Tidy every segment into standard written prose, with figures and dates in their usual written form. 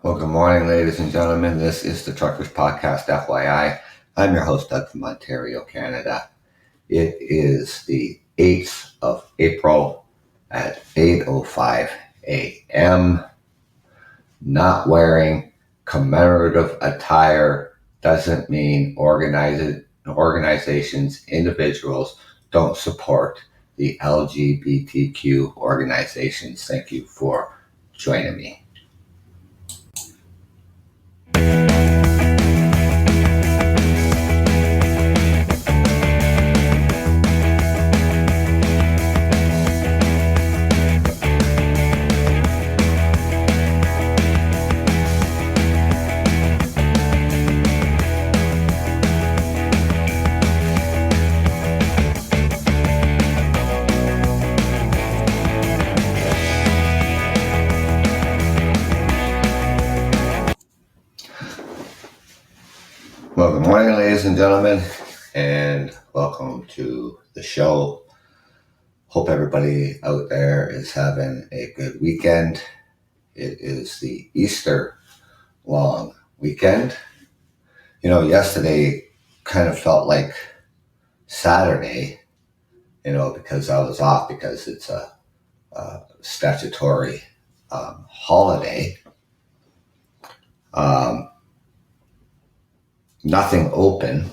Well, good morning, ladies and gentlemen. This is the Truckers Podcast, FYI. I'm your host, Doug from Ontario, Canada. It is the 8th of April at 8:05 a.m. Not wearing commemorative attire doesn't mean organizations, individuals don't support the LGBTQ organizations. Thank you for joining me. Well, good morning, ladies and gentlemen, and welcome to the show. Hope everybody out there is having a good weekend. It is the Easter long weekend. Yesterday kind of felt like Saturday, because I was off because it's a statutory holiday. Nothing open,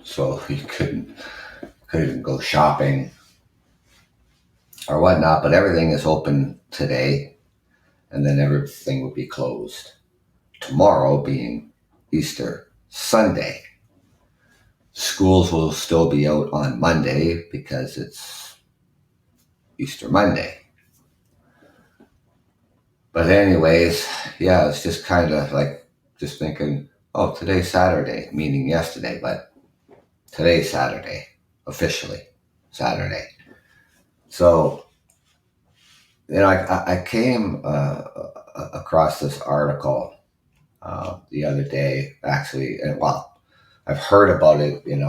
so you couldn't go shopping or whatnot, but everything is open today, and then everything would be closed tomorrow, being Easter Sunday. Schools will still be out on Monday because it's Easter Monday. But anyways, yeah, it's just kind of like just thinking, oh, today's Saturday, meaning yesterday, but today's Saturday, officially Saturday. So, I came across this article the other day, actually, and I've heard about it, in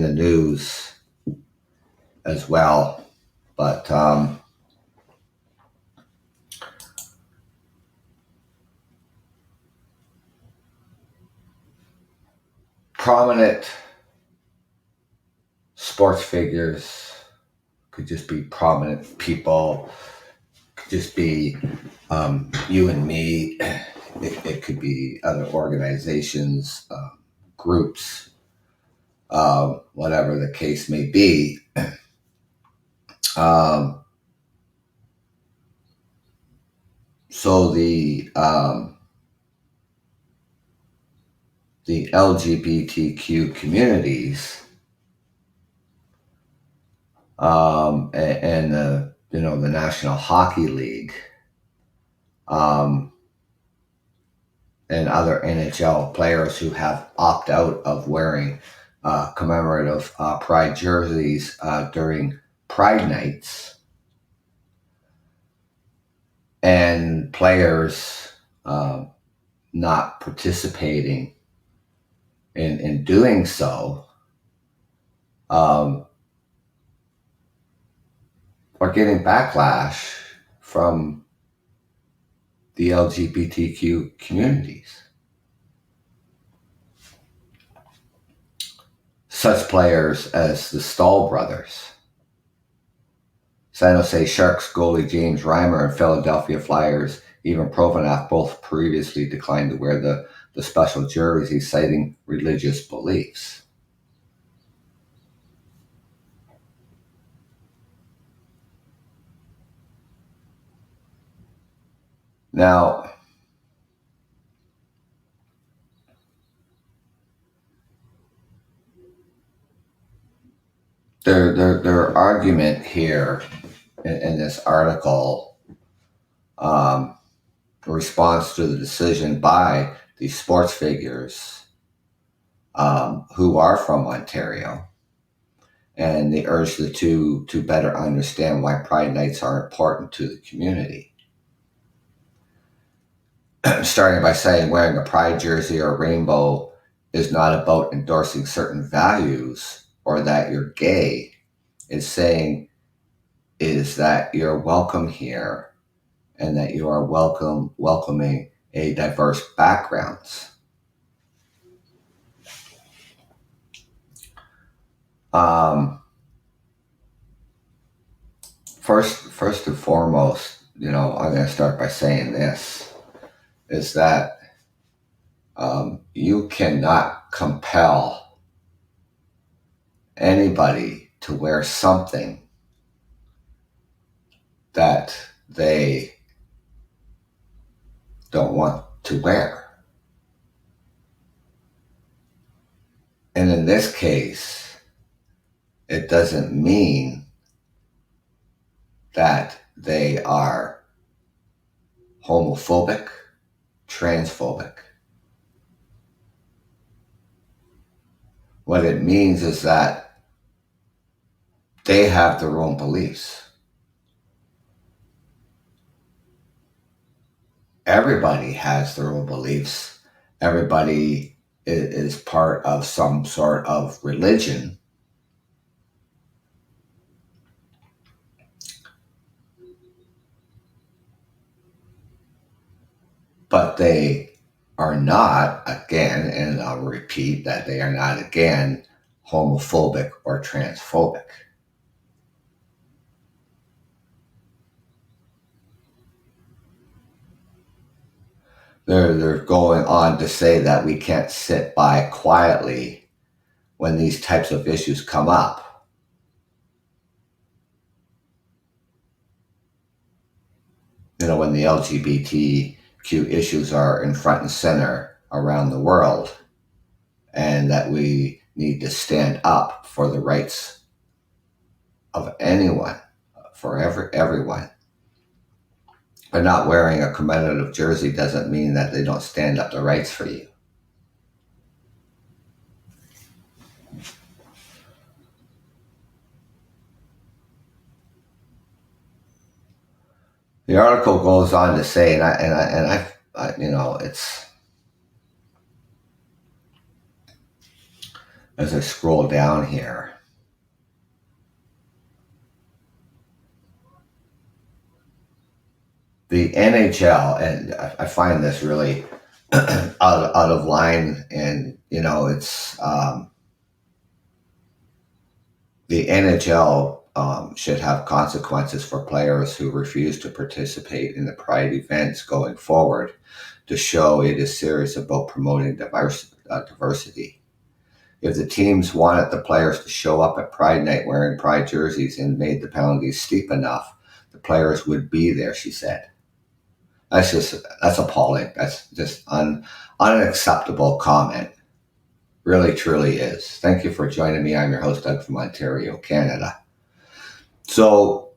the news as well, but prominent sports figures, could just be prominent people, could just be you and me. It could be other organizations, groups, whatever the case may be. So the LGBTQ communities and the National Hockey League and other NHL players who have opted out of wearing commemorative Pride jerseys during Pride nights, and players not participating in doing so, are getting backlash from the LGBTQ communities. Such players as the Stahl brothers, San Jose Sharks goalie James Reimer, and Philadelphia Flyers Ivan Provorov both previously declined to wear the special jerseys, citing religious beliefs. Now, their argument here in this article, response to the decision by these sports figures who are from Ontario, and they urge the two to better understand why Pride nights are important to the community. Starting by saying wearing a Pride jersey or a rainbow is not about endorsing certain values or that you're gay. It's saying is that you're welcome here and that you are welcoming a diverse backgrounds. Um, first and foremost, I'm going to start by saying this: is that you cannot compel anybody to wear something that they don't want to wear. And in this case, it doesn't mean that they are homophobic, transphobic. What it means is that they have their own beliefs. Everybody has their own beliefs. Everybody is part of some sort of religion. But they are not, again, and I'll repeat that they are not, again, homophobic or transphobic. They're going on to say that we can't sit by quietly when these types of issues come up. When the LGBTQ issues are in front and center around the world, and that we need to stand up for the rights of anyone, for everyone. But not wearing a commemorative jersey doesn't mean that they don't stand up the rights for you. The article goes on to say, it's, as I scroll down here, the NHL, and I find this really out of line, and it's the NHL should have consequences for players who refuse to participate in the Pride events going forward, to show it is serious about promoting diversity. If the teams wanted the players to show up at Pride night wearing Pride jerseys and made the penalties steep enough, the players would be there, she said. That's appalling. That's just unacceptable comment. Really, truly is. Thank you for joining me. I'm your host, Doug from Ontario, Canada. So,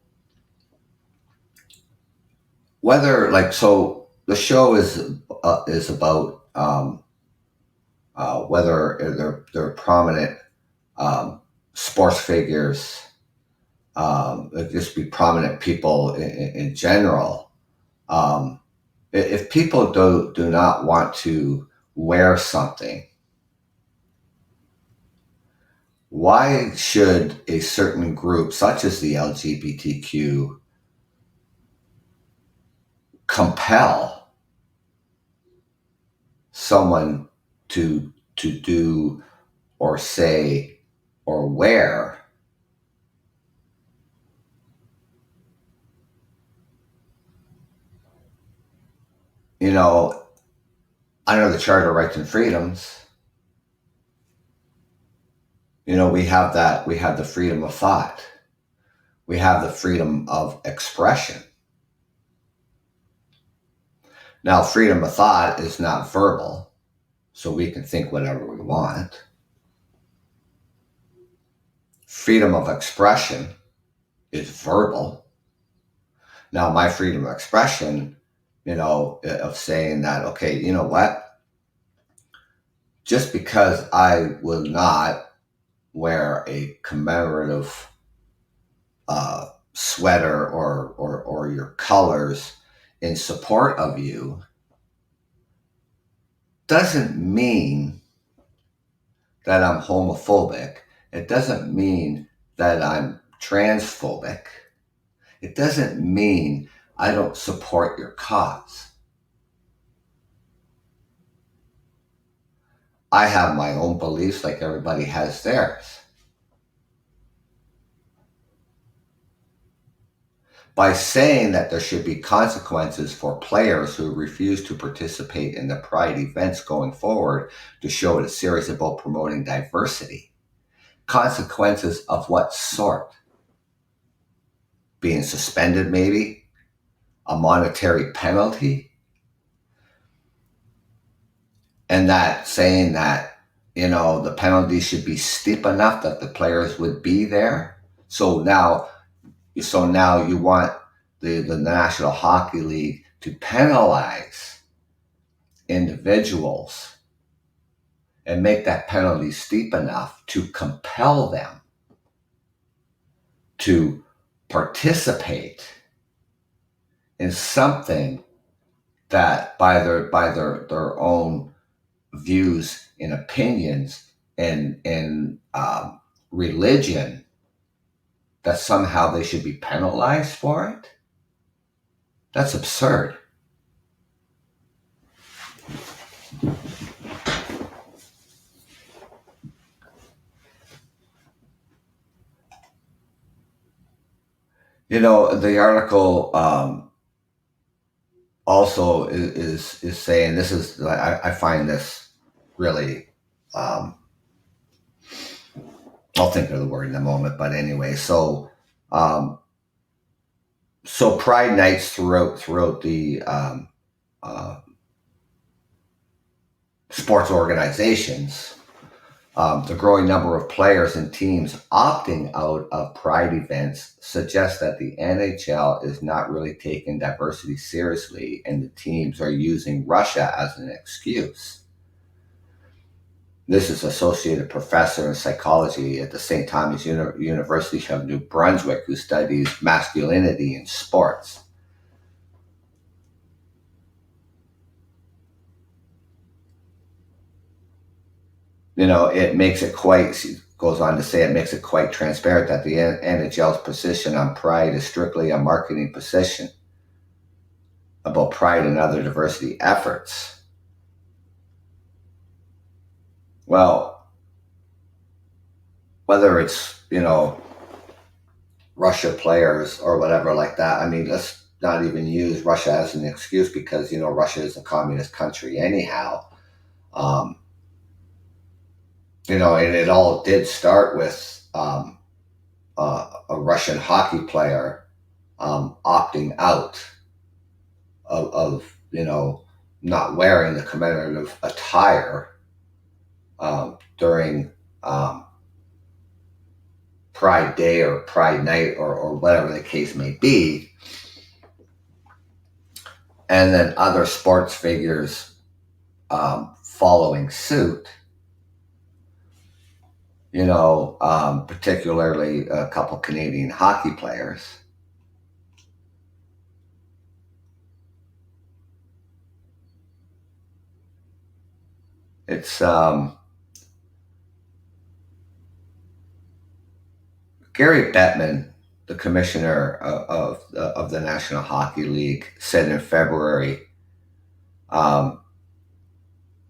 the show is about whether they're prominent sports figures, just be prominent people in general. If people do not want to wear something, why should a certain group, such as the LGBTQ, compel someone to do or say or wear under the Charter of Rights and Freedoms? We have the freedom of thought. We have the freedom of expression. Now, freedom of thought is not verbal, so we can think whatever we want. Freedom of expression is verbal. Now, my freedom of expression, of saying that, okay, you know what? Just because I will not wear a commemorative sweater or your colors in support of you doesn't mean that I'm homophobic. It doesn't mean that I'm transphobic. It doesn't mean I don't support your cause. I have my own beliefs like everybody has theirs. By saying that there should be consequences for players who refuse to participate in the Pride events going forward to show it is serious about promoting diversity. Consequences of what sort? Being suspended, maybe? A monetary penalty? And that saying that, the penalty should be steep enough that the players would be there. So now you want the National Hockey League to penalize individuals and make that penalty steep enough to compel them to participate in something that by their own views and opinions and religion, that somehow they should be penalized for it. That's absurd. The article also is saying, this is, I find this really, I'll think of the word in a moment, but anyway, so Pride nights throughout the sports organizations, the growing number of players and teams opting out of Pride events suggests that the NHL is not really taking diversity seriously, and the teams are using Russia as an excuse. This is associate professor in psychology at the St. Thomas University of New Brunswick, who studies masculinity in sports. It makes it quite, she goes on to say, it makes it quite transparent that the NHL's position on Pride is strictly a marketing position about Pride and other diversity efforts. Well, whether it's, Russia players or whatever like that, let's not even use Russia as an excuse, because, Russia is a communist country anyhow. And it all did start with a Russian hockey player opting out of not wearing the commemorative attire during Pride Day or Pride Night or whatever the case may be. And then other sports figures following suit. Particularly a couple Canadian hockey players. It's Gary Bettman, the commissioner of the National Hockey League, said in February,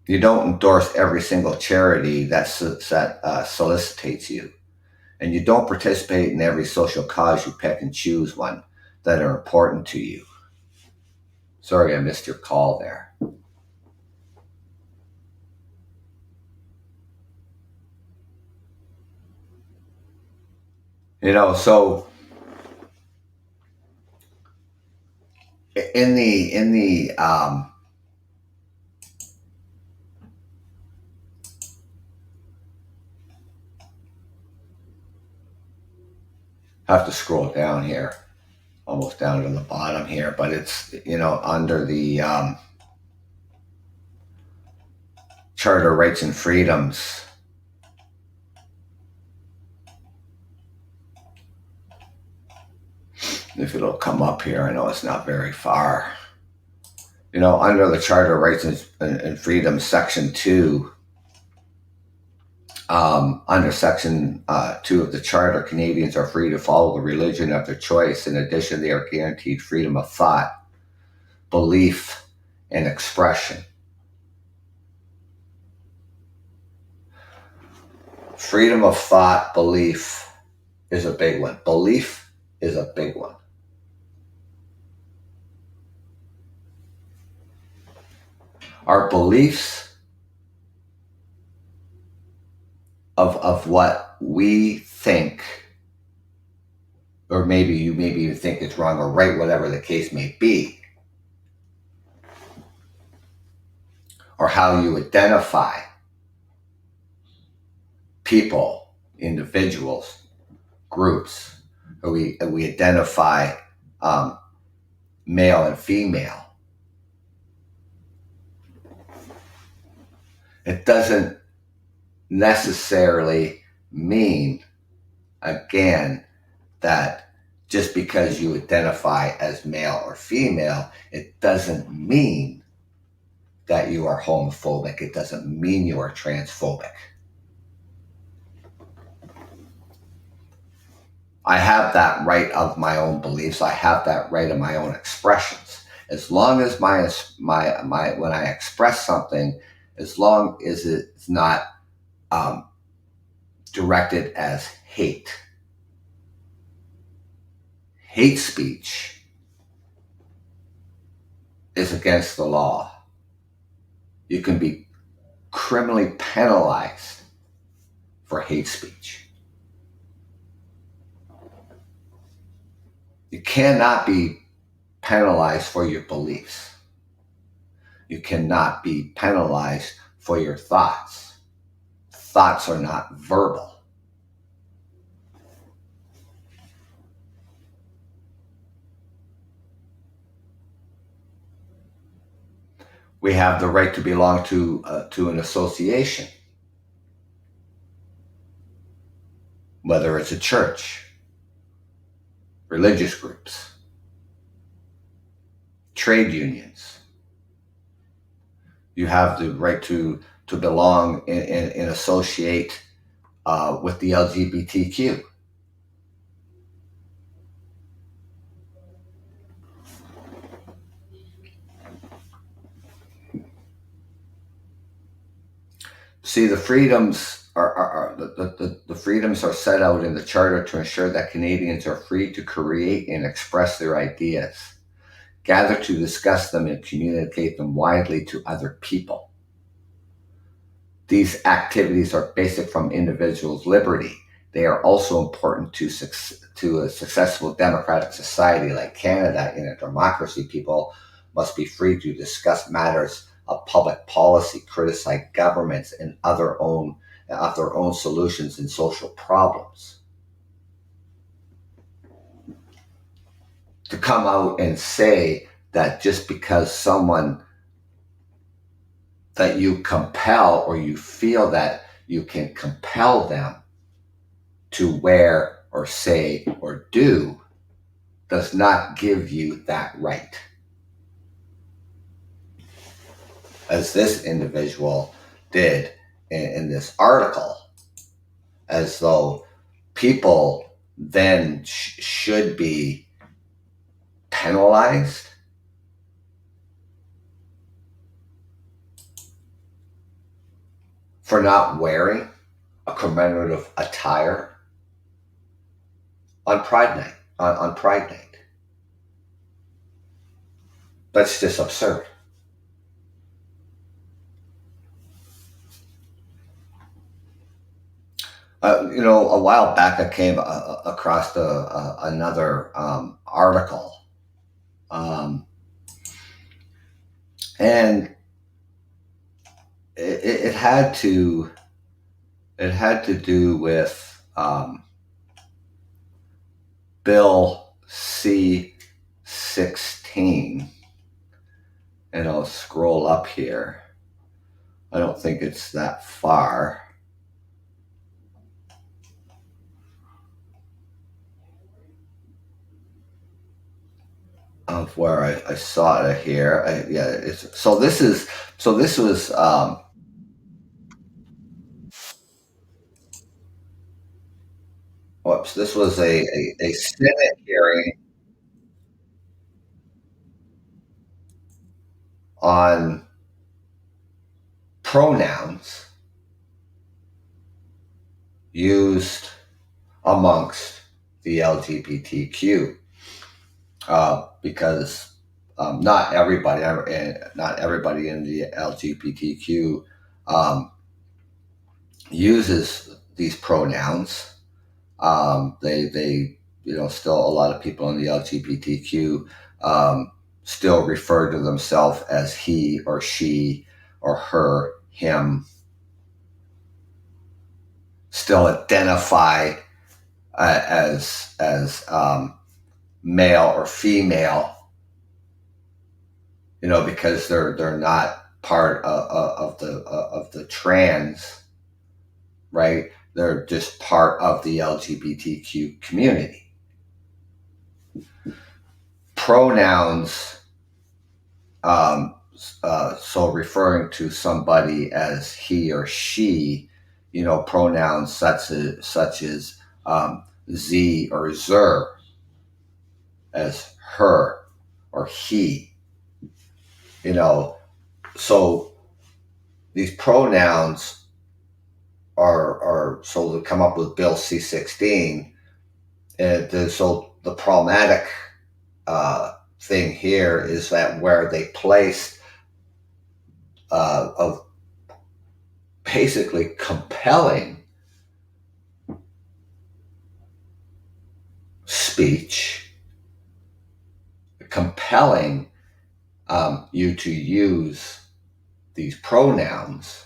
you don't endorse every single charity that solicitates you, and you don't participate in every social cause. You pick and choose one that are important to you. Sorry, I missed your call there. So in the have to scroll down here, almost down to the bottom here, but it's, under the Charter Rights and Freedoms. If it'll come up here, I know it's not very far. Under the Charter Rights and Freedoms, Section 2, Under Section 2 of the Charter, Canadians are free to follow the religion of their choice. In addition, they are guaranteed freedom of thought, belief, and expression. Freedom of thought, belief is a big one. Belief is a big one. Our beliefs of what we think, or maybe you think it's wrong or right, whatever the case may be, or how you identify people, individuals, groups, or we identify male and female. It doesn't necessarily mean, again, that just because you identify as male or female, it doesn't mean that you are homophobic. It doesn't mean you are transphobic. I have that right of my own beliefs. I have that right of my own expressions. As long as my when I express something, as long as it's not directed as hate. Hate speech is against the law. You can be criminally penalized for hate speech. You cannot be penalized for your beliefs. You cannot be penalized for your thoughts. Thoughts are not verbal. We have the right to belong to an association, whether it's a church, religious groups, trade unions. You have the right to belong and associate with the LGBTQ. See, the freedoms the freedoms are set out in the Charter to ensure that Canadians are free to create and express their ideas, gather to discuss them, and communicate them widely to other people. These activities are basic from individuals' liberty. They are also important to a successful democratic society like Canada. In a democracy, people must be free to discuss matters of public policy, criticize governments, and of their own solutions in social problems. To come out and say that just because someone that you compel, or you feel that you can compel them to wear or say or do, does not give you that right. As this individual did in this article, as though people then should be penalized for not wearing a commemorative attire on Pride Night. On Pride Night. That's just absurd. A while back I came across another article, and it had to do with Bill C-16, and I'll scroll up here. I don't think it's that far. Of where I saw it here. This was Whoops, this was a Senate hearing on pronouns used amongst the LGBTQ, because not everybody in the LGBTQ um, uses these pronouns. They still a lot of people in the LGBTQ still refer to themselves as he or she or her, him, still identify as male or female, because they're not part of the trans, right? They're just part of the LGBTQ community. Pronouns, so referring to somebody as he or she, pronouns such as z or zer, as her or he, so these pronouns are so to come up with Bill C-16. And so the problematic thing here is that where they placed of basically compelling speech, compelling you to use these pronouns,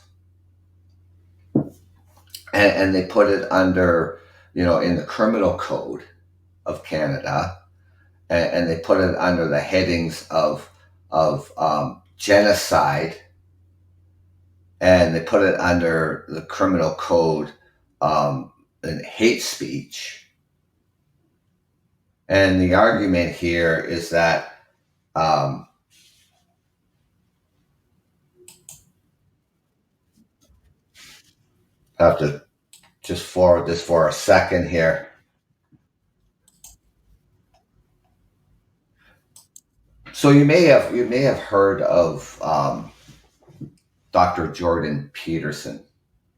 and they put it under, in the criminal code of Canada, and they put it under the headings of genocide, and they put it under the criminal code in hate speech. And the argument here is that I have to just forward this for a second here. So you may have heard of Dr. Jordan Peterson.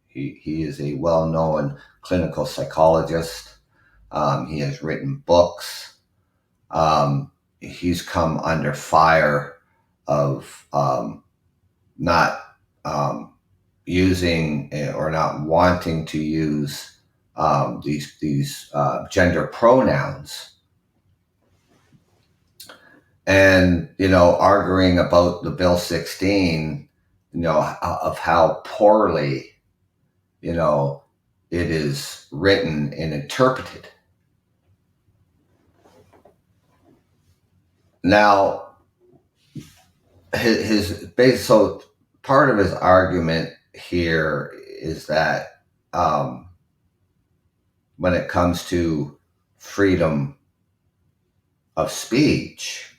He is a well-known clinical psychologist. He has written books. He's come under fire of not using or not wanting to use these gender pronouns, and arguing about the Bill 16, of how poorly it is written and interpreted. Now, his base, so part of his argument here is that when it comes to freedom of speech,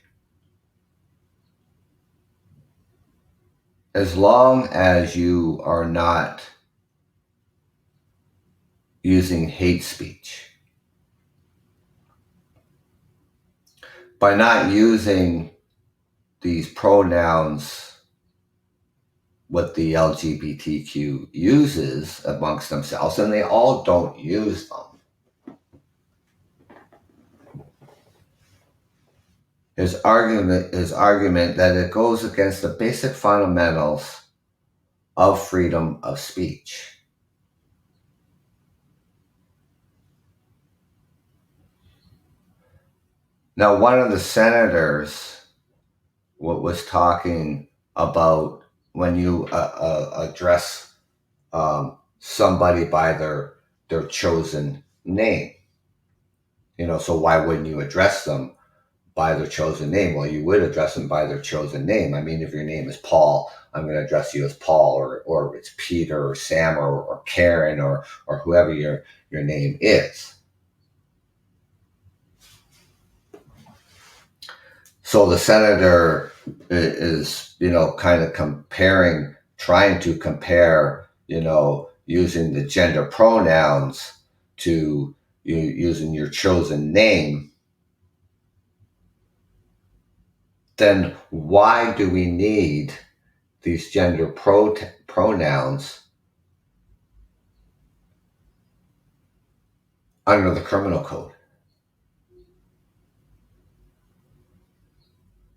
as long as you are not using hate speech, by not using these pronouns what the LGBTQ uses amongst themselves, and they all don't use them. His argument that it goes against the basic fundamentals of freedom of speech. Now, one of the senators was talking about when you address somebody by their chosen name. So why wouldn't you address them by their chosen name? Well, you would address them by their chosen name. I mean, if your name is Paul, I'm going to address you as Paul, or it's Peter or Sam or Karen or whoever your name is. So the senator is, kind of trying to compare, using the gender pronouns to you using your chosen name, then why do we need these gender pronouns under the criminal code?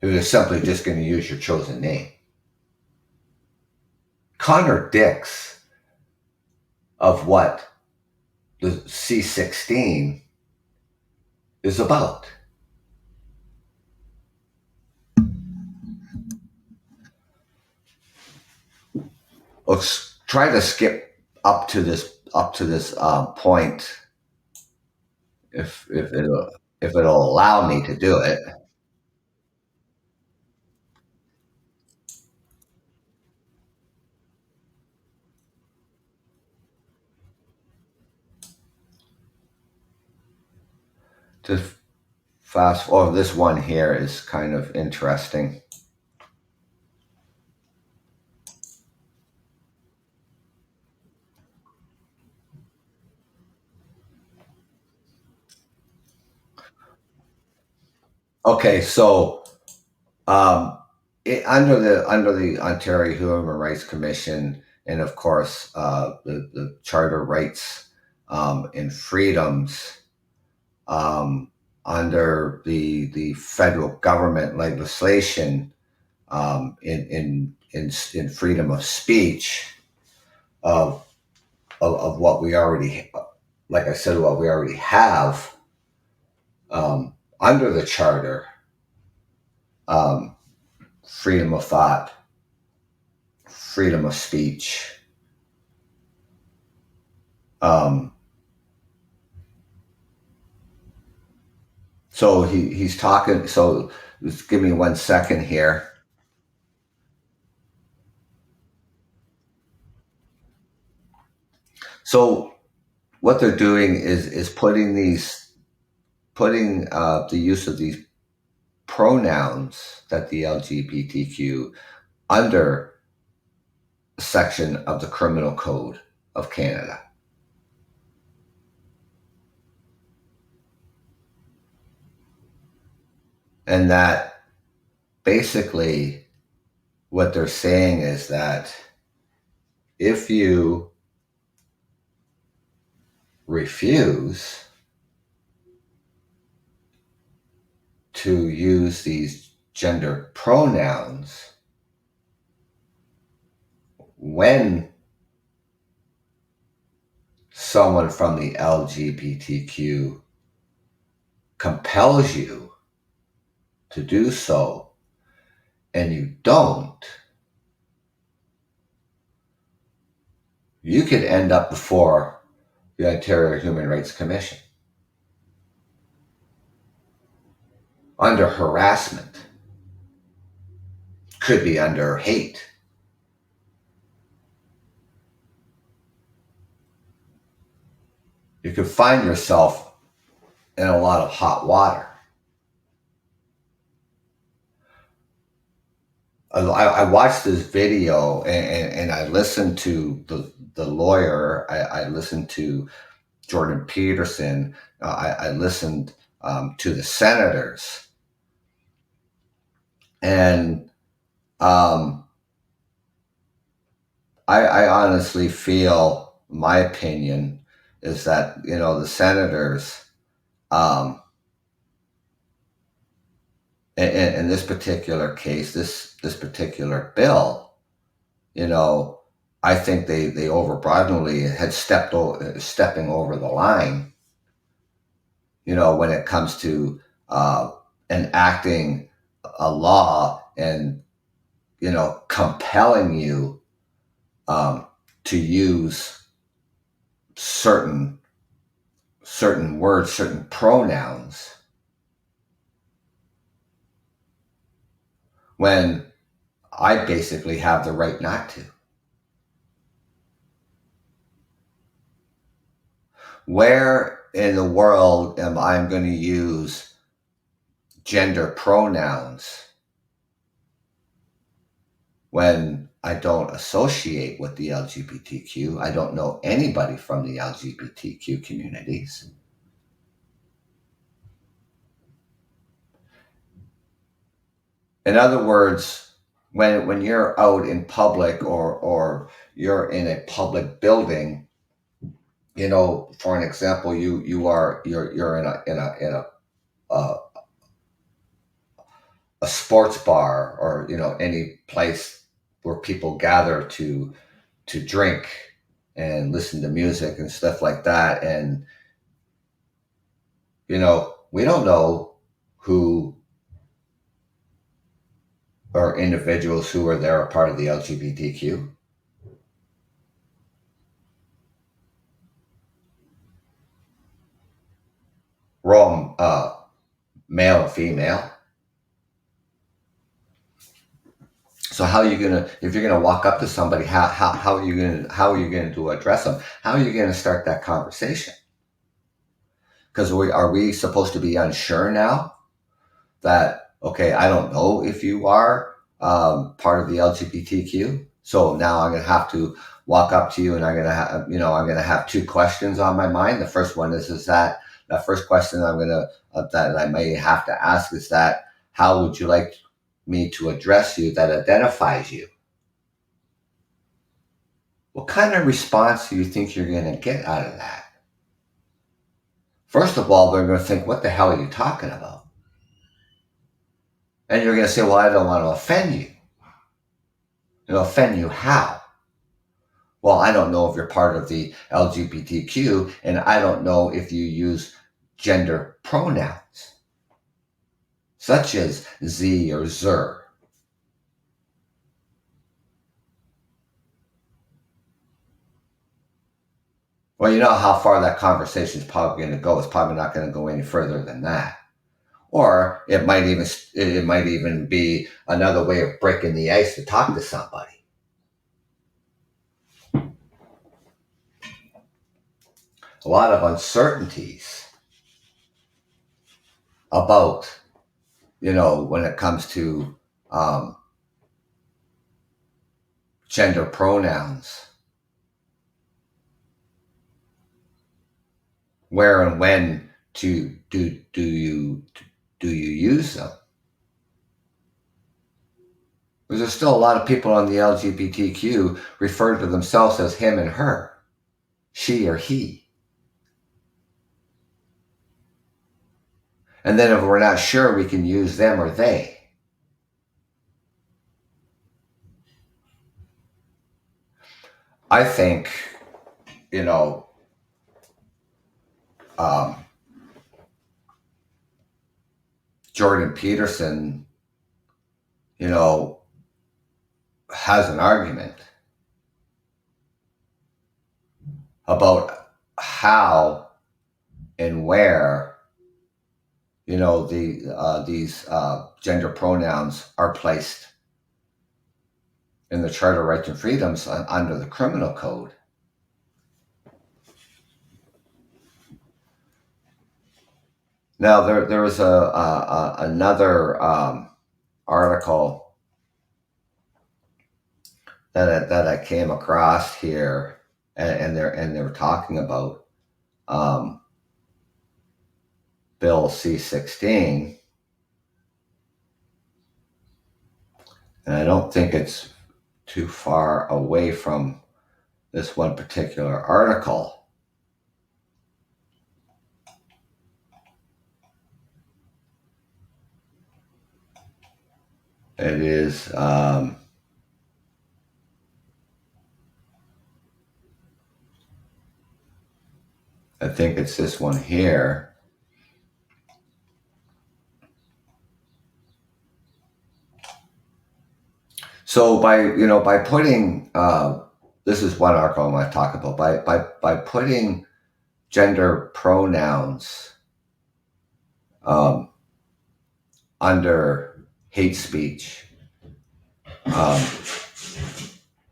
If you're simply just going to use your chosen name. Contradicts of what the C16 is about. Let's try to skip up to this point, if it'll allow me to do it. To fast forward, this one here is kind of interesting. Okay, so under the Ontario Human Rights Commission, and of course the Charter Rights and Freedoms, under the federal government legislation, in freedom of speech, of what we already, like I said, what we already have, under the charter, um, freedom of thought, freedom of speech. Um, so he's talking. So just give me 1 second here. So what they're doing is putting the use of these pronouns that the LGBTQ under a section of the Criminal Code of Canada. And that basically what they're saying is that if you refuse to use these gender pronouns when someone from the LGBTQ compels you to do so and you don't, you could end up before the Ontario Human Rights Commission under harassment, could be under hate. You could find yourself in a lot of hot water. I watched this video, and I listened to the lawyer. I listened to Jordan Peterson. I listened to the senators. And I honestly feel, my opinion is that, the senators, in this particular case, this particular bill, I think they overbroadly had stepping over the line, when it comes to enacting a law and, compelling you to use certain words, certain pronouns, when I basically have the right not to. Where in the world am I going to use gender pronouns when I don't associate with the LGBTQ? I don't know anybody from the LGBTQ communities. In other words, when you're out in public or you're in a public building, for an example, you're uh, a sports bar, or any place where people gather to drink and listen to music and stuff like that. And we don't know who are individuals who are there a part of the LGBTQ. We're all male and female. So how are you gonna, if you're gonna walk up to somebody, how are you gonna to address them? How are you gonna start that conversation? Because are we supposed to be unsure now that, okay, I don't know if you are part of the LGBTQ, so now I'm gonna have to walk up to you, and I'm gonna have two questions on my mind. The first one is that the first question that I may have to ask is that, how would you like me to address you that identifies you? What kind of response do you think you're going to get out of that? First of all, they're going to think, what the hell are you talking about? And you're going to say, well, I don't want to offend you. Offend you how? Well, I don't know if you're part of the LGBTQ, and I don't know if you use gender pronouns, such as Z or Zer. Well, you know how far that conversation is probably going to go. It's probably not going to go any further than that. Or it might even be another way of breaking the ice to talk to somebody. A lot of uncertainties about, when it comes to gender pronouns. Where and when do you use them? Because there's still a lot of people on the LGBTQ refer to themselves as him and her, she or he. And then if we're not sure, we can use them or they. I think, Jordan Peterson, has an argument about how and where, these gender pronouns are placed in the Charter of Rights and Freedoms under the Criminal Code. Now, there was another article that I came across here, and they were talking about Bill C-16, and I don't think it's too far away from this one particular article. It is I think it's this one here. So by putting this is one article I want to talk about, by putting gender pronouns under hate speech,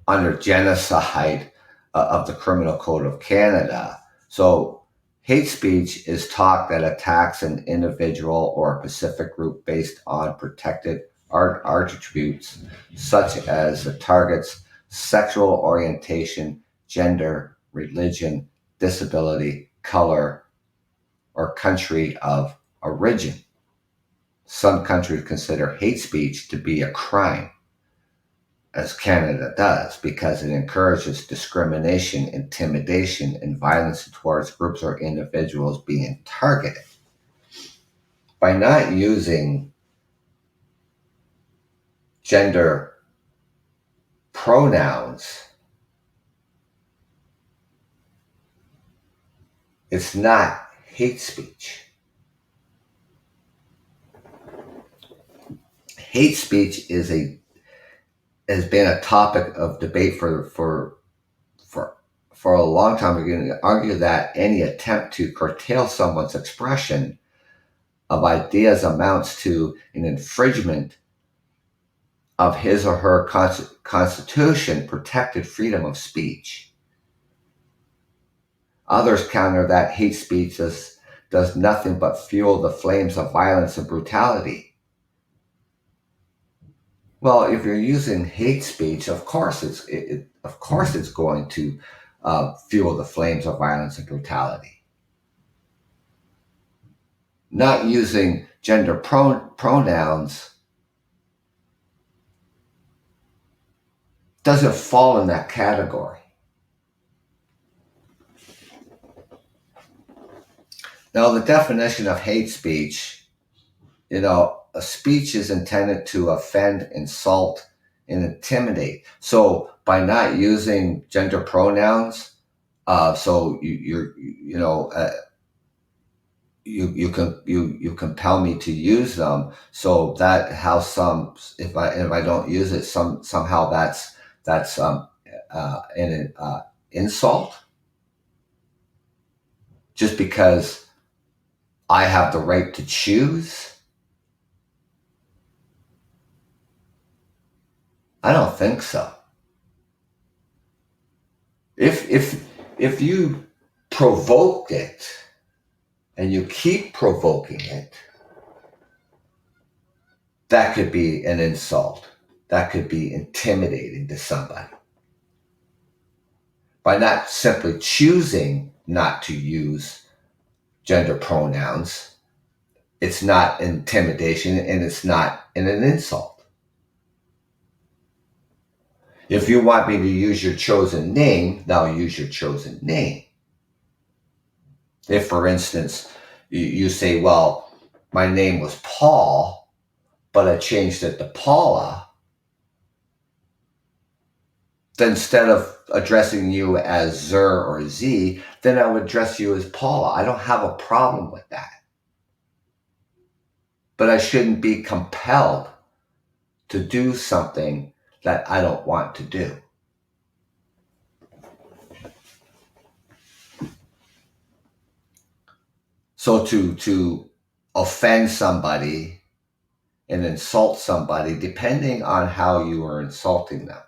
under genocide of the Criminal Code of Canada. So hate speech is talk that attacks an individual or a specific group based on protected attributes, such as the target's sexual orientation, gender, religion, disability, color, or country of origin. some countries consider hate speech to be a crime, as Canada does, because it encourages discrimination, intimidation, and violence towards groups or individuals being targeted. By not using gender pronouns, it's not hate speech. Hate speech has been a topic of debate for a long time. We're going to argue that any attempt to curtail someone's expression of ideas amounts to an infringement of his or her constitution protected freedom of speech. Others counter that hate speech does nothing but fuel the flames of violence and brutality. Well, if you're using hate speech, of course it's going to fuel the flames of violence and brutality. Not using gender pronouns doesn't fall in that category. Now, the definition of hate speech, a speech is intended to offend, insult, and intimidate. So by not using gender pronouns, so you compel me to use them. So that how if I don't use it, somehow that's an insult, just because I have the right to choose? I don't think so. If you provoked it and you keep provoking it, that could be an insult. That could be intimidating to somebody. By not simply choosing not to use gender pronouns, it's not intimidation and it's not an insult. If you want me to use your chosen name, now use your chosen name. If, for instance, you say, well, my name was Paul, but I changed it to Paula, then instead of addressing you as Zer or Z, then I would address you as Paula. I don't have a problem with that. But I shouldn't be compelled to do something that I don't want to do. So to offend somebody and insult somebody, depending on how you are insulting them,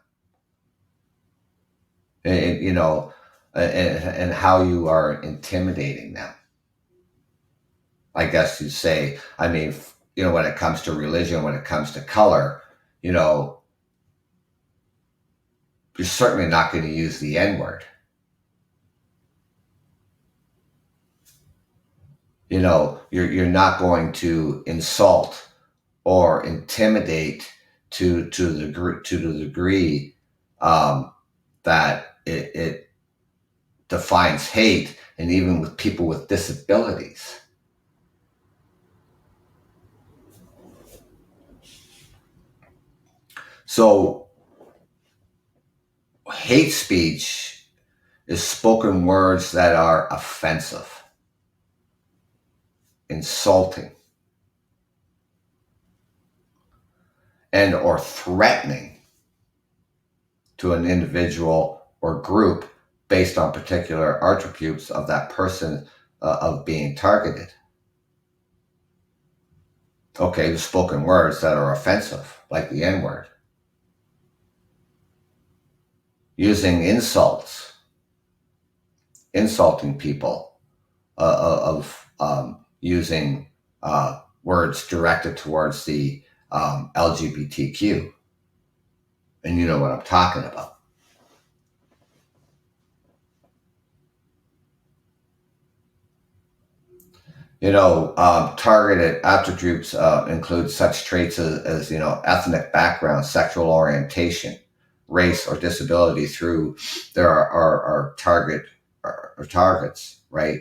and how you are intimidating them. I guess you'd say, when it comes to religion, when it comes to color, you're certainly not going to use the N-word. You're not going to insult or intimidate to the degree that it defines hate, and even with people with disabilities. So hate speech is spoken words that are offensive, insulting, and or threatening to an individual or group based on particular attributes of that person of being targeted. Okay, the spoken words that are offensive, like the N-word. Using insults, insulting people, using words directed towards the LGBTQ. And you know what I'm talking about. Targeted attributes include such traits as ethnic background, sexual orientation, race, or disability. Through there are targets, right?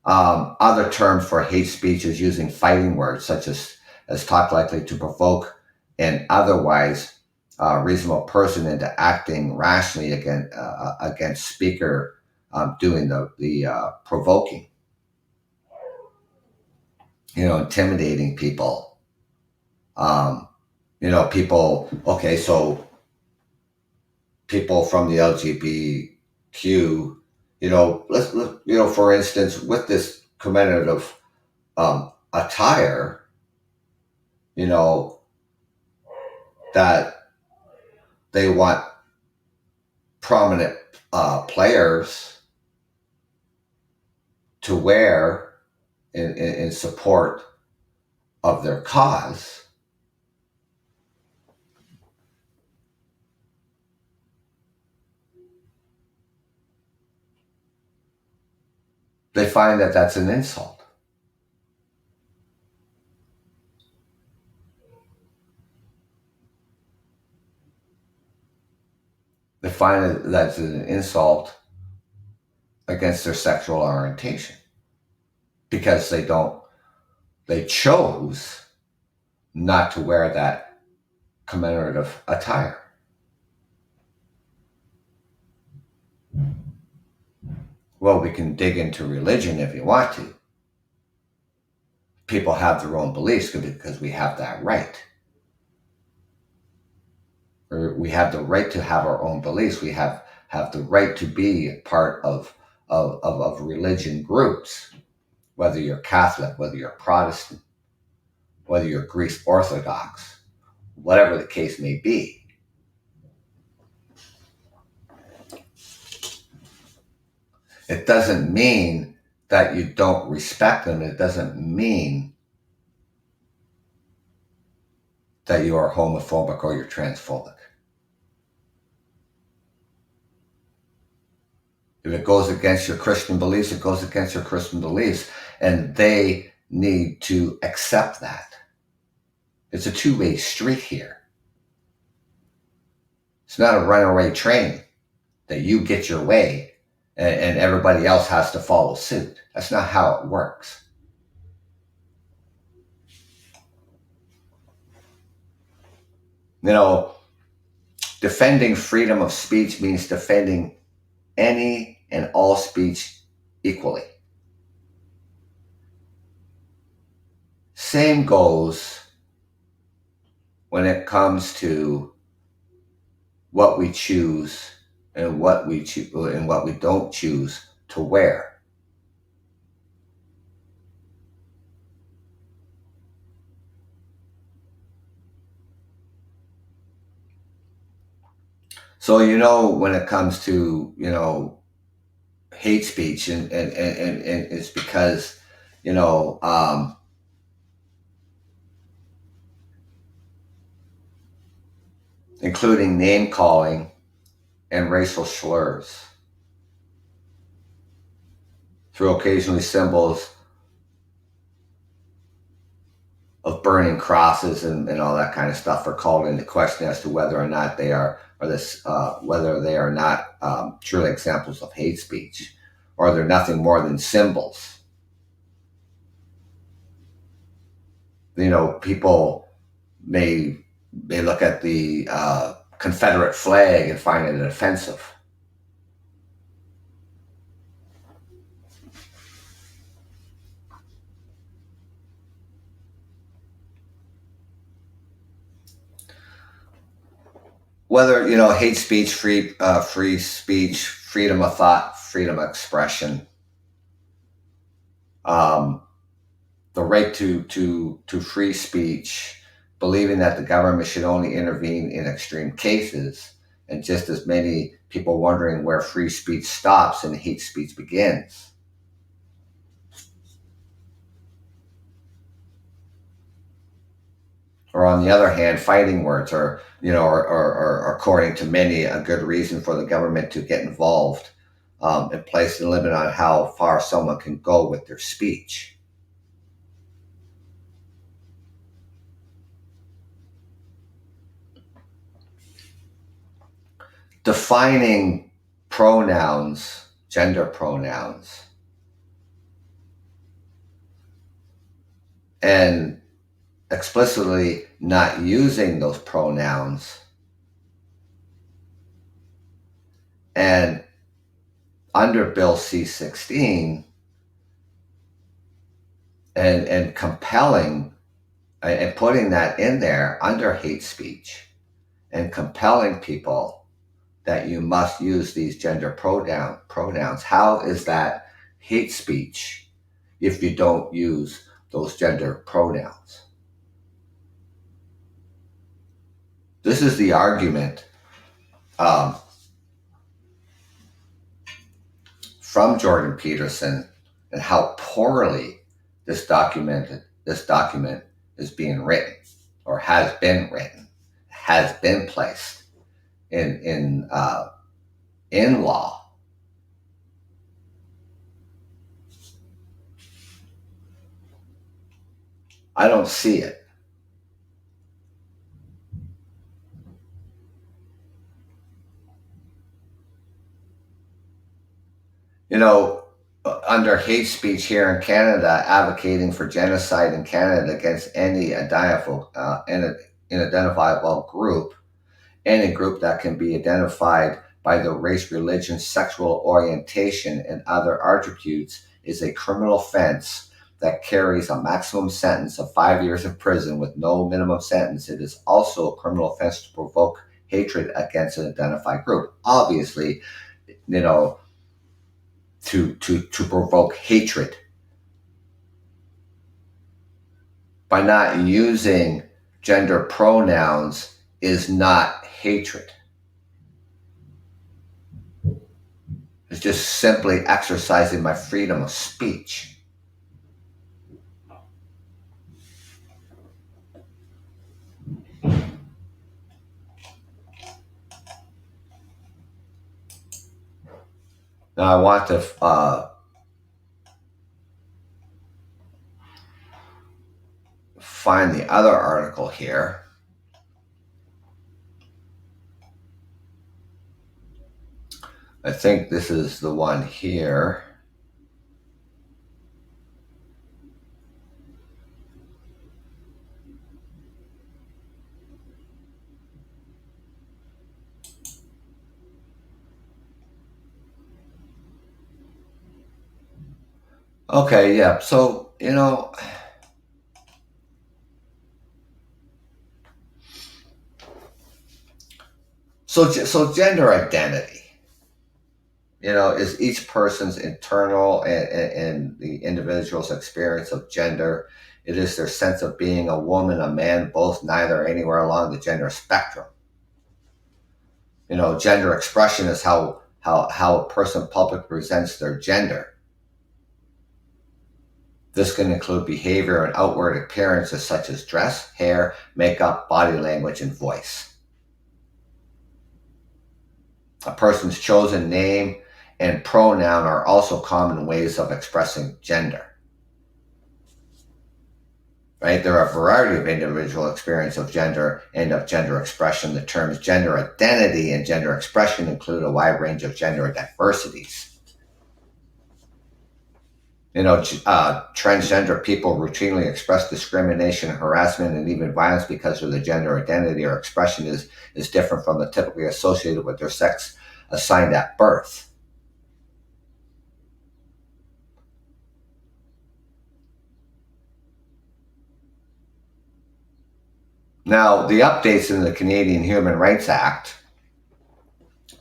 Other terms for hate speech is using fighting words such as talk likely to provoke an otherwise reasonable person into acting rationally against speaker doing the provoking. Intimidating people. People. Okay, so people from the LGBTQ. For instance, with this commemorative attire, you know, that they want prominent players to wear in support of their cause. They find that that's an insult. They find that that's an insult against their sexual orientation because they chose not to wear that commemorative attire. Well, we can dig into religion if you want to. People have their own beliefs because we have that right. Or we have the right to have our own beliefs. We have the right to be part of religion groups, whether you're Catholic, whether you're Protestant, whether you're Greek Orthodox, whatever the case may be. It doesn't mean that you don't respect them. It doesn't mean that you are homophobic or you're transphobic. If it goes against your Christian beliefs, it goes against your Christian beliefs. And they need to accept that. It's a two-way street here. It's not a runaway train that you get your way and everybody else has to follow suit. That's not how it works. Defending freedom of speech means defending any and all speech equally. Same goes when it comes to what we choose and what we don't choose to wear. So when it comes to hate speech and it's because including name calling and racial slurs through occasionally symbols of burning crosses and all that kind of stuff are called into question as to whether or not they are not truly examples of hate speech, or they're nothing more than symbols. People may look at the Confederate flag and find it offensive. Whether hate speech, free speech, freedom of thought, freedom of expression, the right to free speech, believing that the government should only intervene in extreme cases, and just as many people wondering where free speech stops and hate speech begins. Or on the other hand, fighting words are according to many, a good reason for the government to get involved and place a limit on how far someone can go with their speech. Defining pronouns, gender pronouns, and explicitly not using those pronouns, and under Bill C-16 and compelling and putting that in there under hate speech and compelling people that you must use these gender pronouns. How is that hate speech if you don't use those gender pronouns? This is the argument from Jordan Peterson and how poorly this document is being written, or has been written, has been placed in law. I don't see it. You know, under hate speech here in Canada, advocating for genocide in Canada against any identifiable group, any group that can be identified by the race, religion, sexual orientation, and other attributes, is a criminal offense that carries a maximum sentence of 5 years in prison with no minimum sentence. It is also a criminal offense to provoke hatred against an identified group. Obviously, you know, to provoke hatred by not using gender pronouns is not hatred. It's just simply exercising my freedom of speech. Now I want to find the other article here. I think this is the one here. Okay, yeah. So, so gender identity, is each person's internal and the individual's experience of gender. It is their sense of being a woman, a man, both, neither, anywhere along the gender spectrum. Gender expression is how a person publicly presents their gender. This can include behavior and outward appearances such as dress, hair, makeup, body language, and voice. A person's chosen name and pronoun are also common ways of expressing gender. Right? There are a variety of individual experience of gender and of gender expression. The terms gender identity and gender expression include a wide range of gender diversities. Transgender people routinely express discrimination, harassment, and even violence because of their gender identity or expression is different from the typically associated with their sex assigned at birth. Now, the updates in the Canadian Human Rights Act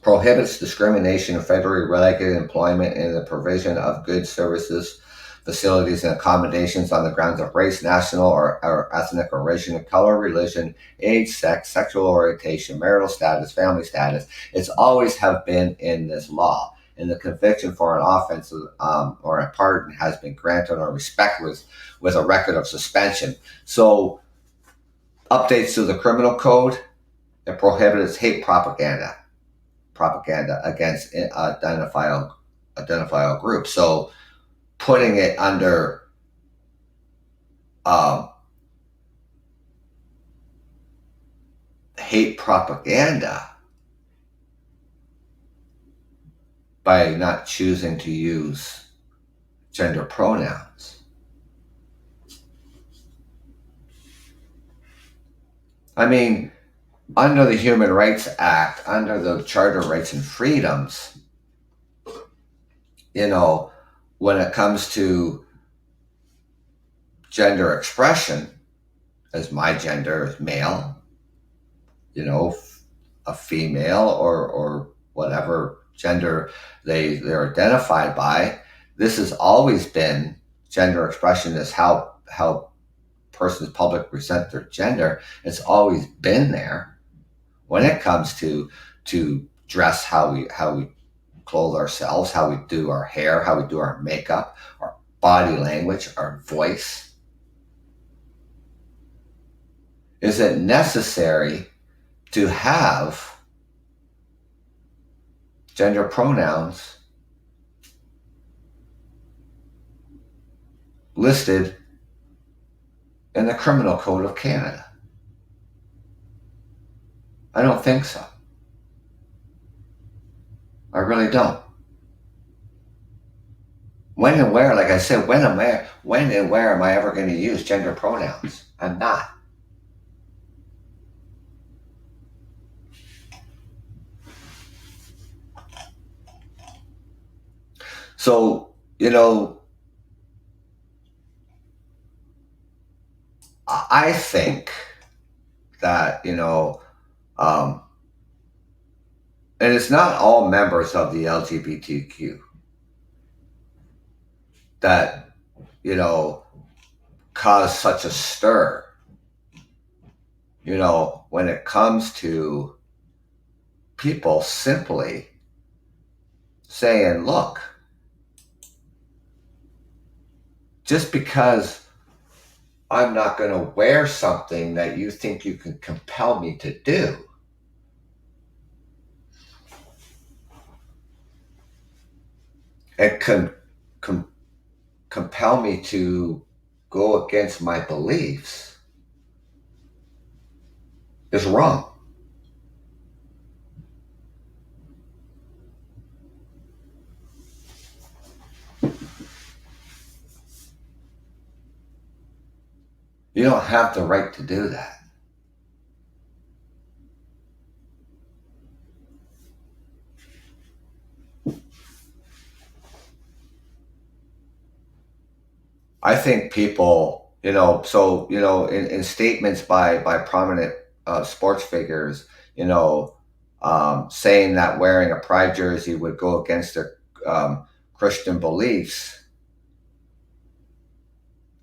prohibits discrimination in federally regulated employment and the provision of goods, services, facilities, and accommodations on the grounds of race, national or ethnic origin, color, religion, age, sex, sexual orientation, marital status, family status. It's always have been in this law. And the conviction for an offense or a pardon has been granted or respect with a record of suspension. So, updates to the criminal code, it prohibits hate propaganda against identifiable identify all groups. So putting it under hate propaganda by not choosing to use gender pronouns. I mean, under the Human Rights Act, under the Charter of Rights and Freedoms, when it comes to gender expression, as my gender is male, a female or whatever gender they're identified by, this has always been, gender expression is how persons public present their gender. It's always been there. When it comes to dress, how we clothe ourselves, how we do our hair, how we do our makeup, our body language, our voice, is it necessary to have gender pronouns listed in the Criminal Code of Canada? I don't think so. I really don't. When and where, like I said, when and where am I ever going to use gender pronouns? I'm not. So, I think that, and it's not all members of the LGBTQ that, cause such a stir, when it comes to people simply saying, look, just because I'm not going to wear something that you think you can compel me to do, and compel me to go against my beliefs, is wrong. You don't have the right to do that. I think people, in statements by prominent sports figures, saying that wearing a pride jersey would go against their Christian beliefs.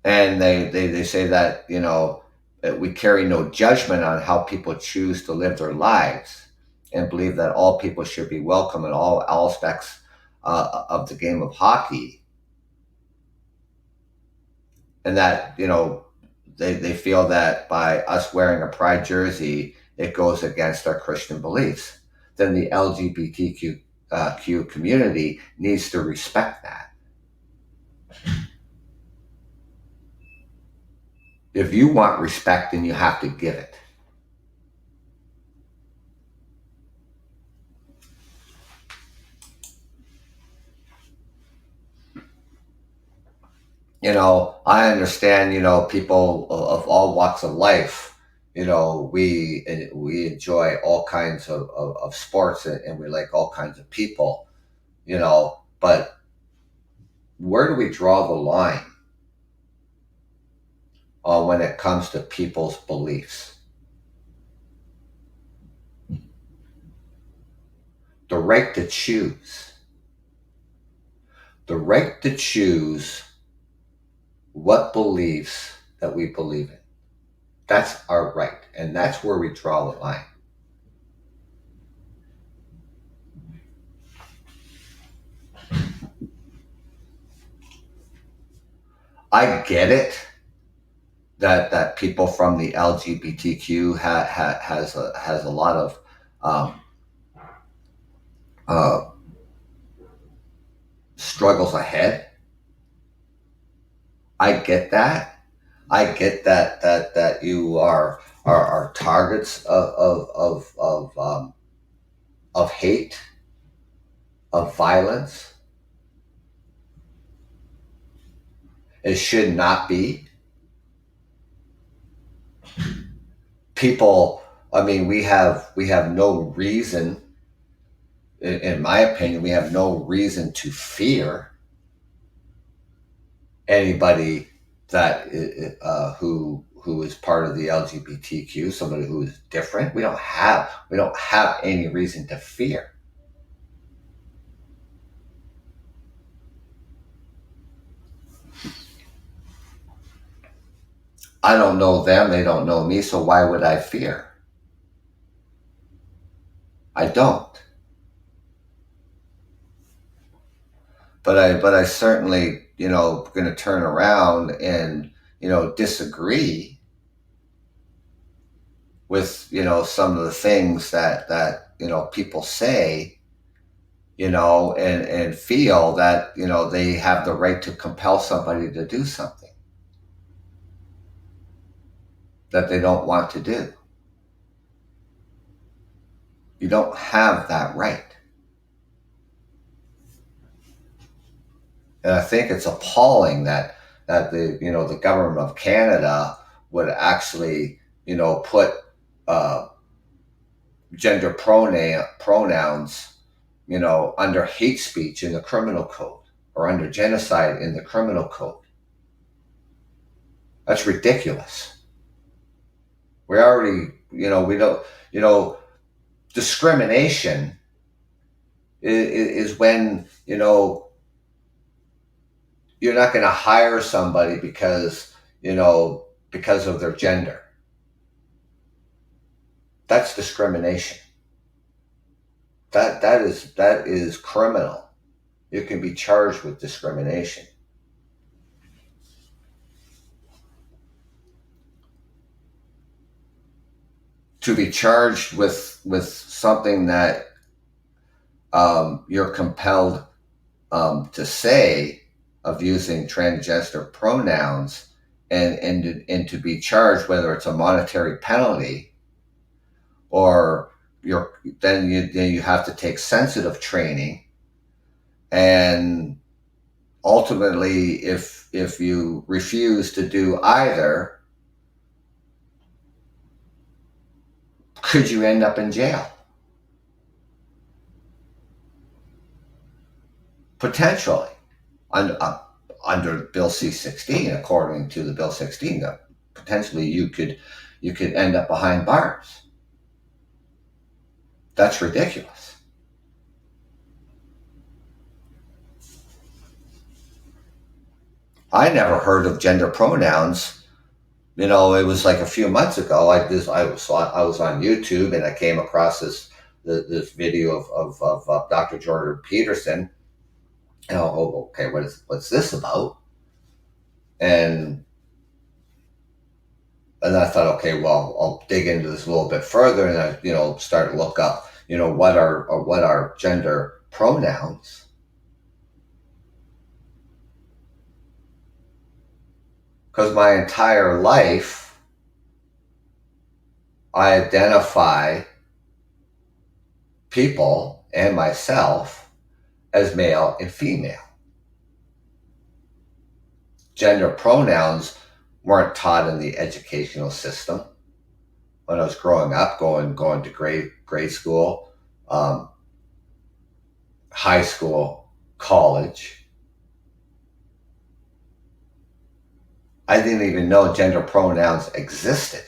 And they say that, that we carry no judgment on how people choose to live their lives, and believe that all people should be welcome in all aspects of the game of hockey. And that, they feel that by us wearing a pride jersey, it goes against our Christian beliefs. Then the LGBTQ community needs to respect that. If you want respect, then you have to give it. I understand, people of all walks of life, we enjoy all kinds of sports, and we like all kinds of people, but where do we draw the line when it comes to people's beliefs? The right to choose. The right to choose what beliefs that we believe in. That's our right. And that's where we draw the line. I get it that people from the LGBTQ has a lot of struggles ahead. I get that. I get that you are targets of hate, of violence. It should not be. People, I mean, we have no reason, in my opinion, we have no reason to fear anybody that who is part of the LGBTQ, somebody who is different. We don't have any reason to fear. I don't know them, they don't know me, so why would I fear? I don't. But I certainly, going to turn around and, disagree with, some of the things that people say, and feel that, they have the right to compel somebody to do something that they don't want to do. You don't have that right. And I think it's appalling that the government of Canada would actually, put gender pronouns, under hate speech in the criminal code, or under genocide in the criminal code. That's ridiculous. We already, we don't, discrimination is when, you're not going to hire somebody because of their gender. That's discrimination. That is criminal. You can be charged with discrimination. To be charged with something that you're compelled to say, of using transgender pronouns, and to be charged, whether it's a monetary penalty, or then you have to take sensitive training, and ultimately, if you refuse to do either, could you end up in jail? Potentially. Under Bill C-16, according to the Bill 16, potentially you could end up behind bars. That's ridiculous. I never heard of gender pronouns. It was like a few months ago. I was on YouTube, and I came across this video of Dr. Jordan Peterson. Okay, what's this about? And I thought, okay, well, I'll dig into this a little bit further, and I, start to look up, what are gender pronouns? Because my entire life, I identify people and myself as male and female. Gender pronouns weren't taught in the educational system when I was growing up, going to grade school, high school, college. I didn't even know gender pronouns existed.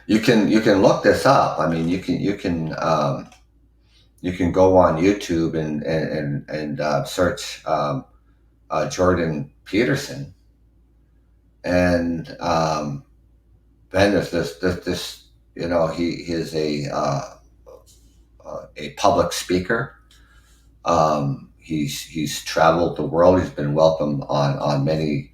You can look this up. I mean, you can go on YouTube and search Jordan Peterson, and then there's this he is a public speaker. He's traveled the world. He's been welcomed on many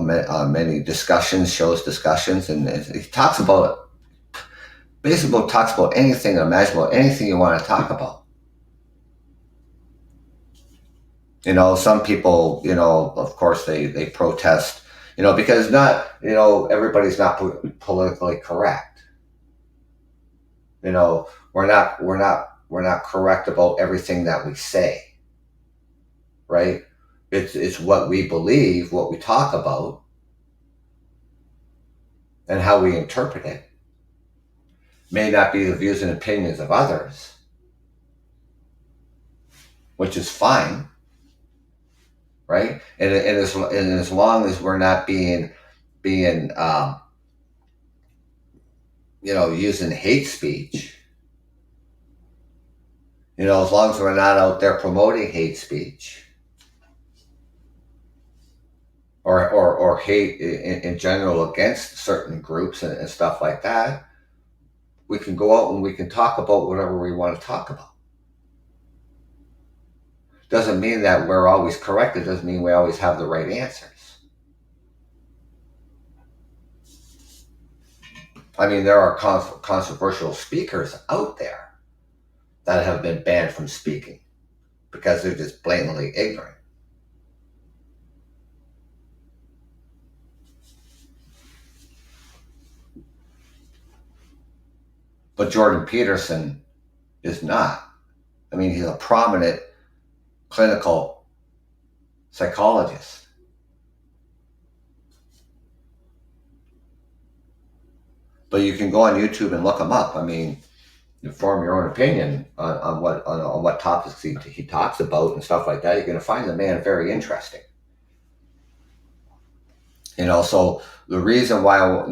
many discussions, shows discussions, and he talks about basically talks about anything imaginable, anything you want to talk about. Some people, of course, they protest, because not, everybody's not politically correct. We're not correct about everything that we say, right? It's what we believe, what we talk about, and how we interpret it. May not be the views and opinions of others, which is fine, right? And as long as we're not being using hate speech, as long as we're not out there promoting hate speech or hate in general against certain groups and stuff like that, we can go out and we can talk about whatever we want to talk about. Doesn't mean that we're always correct. It doesn't mean we always have the right answers. I mean, there are controversial speakers out there that have been banned from speaking because they're just blatantly ignorant. But Jordan Peterson is not. I mean, he's a prominent clinical psychologist. But you can go on YouTube and look him up. I mean, you form your own opinion on what topics he talks about and stuff like that. You're going to find the man very interesting. So the reason why, about,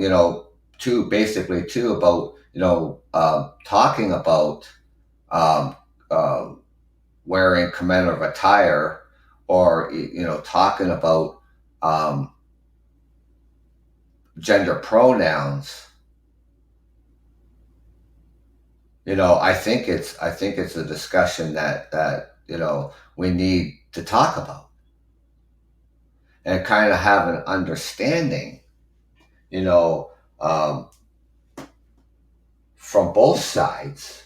talking about wearing commemorative attire, or, talking about gender pronouns, I think it's a discussion that we need to talk about and kind of have an understanding, from both sides.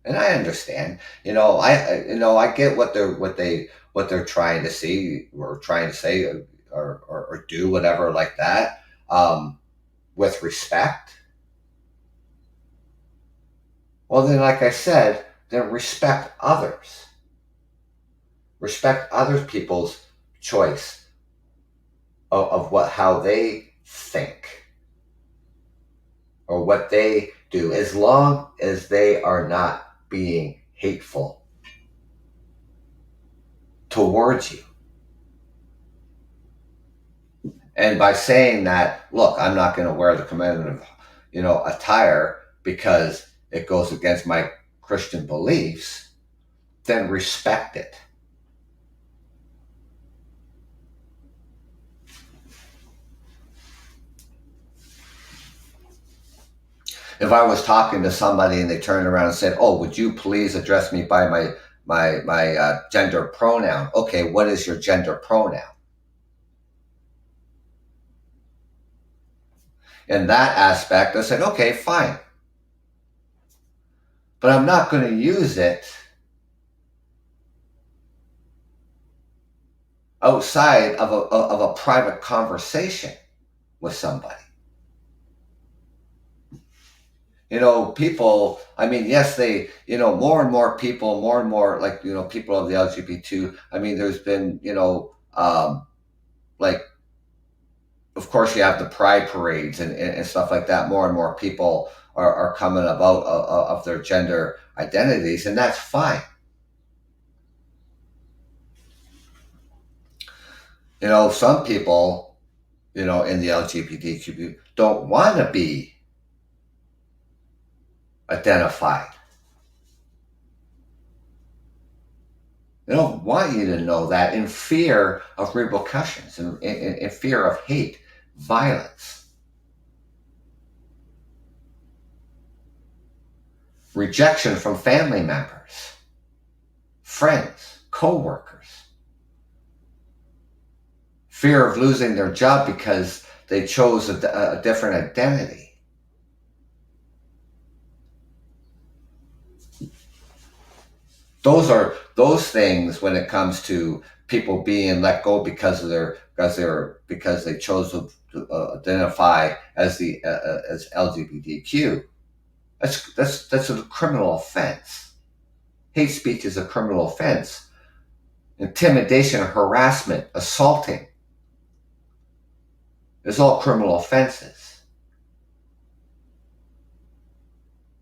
And I understand, I get what they're trying to see or trying to say or do, whatever like that, with respect. Well, then, like I said, then respect others. Respect other people's choice of how they think or what they do, as long as they are not being hateful towards you. And by saying that, look, I'm not going to wear the commemorative, attire because it goes against my Christian beliefs, then respect it. If I was talking to somebody and they turned around and said, "Oh, would you please address me by my gender pronoun?" Okay, what is your gender pronoun? In that aspect, I said, okay, fine. But I'm not going to use it outside of a private conversation with somebody. People, I mean, yes, they, more and more people, like, people of the LGBTQ, I mean, there's been, like, of course you have the pride parades and stuff like that. More and more people are coming about of their gender identities, and that's fine. Some people, in the LGBTQ don't want to be identified. They don't want you to know that, in fear of repercussions and in fear of hate, violence, rejection from family members, friends, co-workers, fear of losing their job because they chose a different identity. Those things when it comes to people being let go because they chose to identify as as LGBTQ. That's a criminal offense. Hate speech is a criminal offense. Intimidation, harassment, assaulting is all criminal offenses.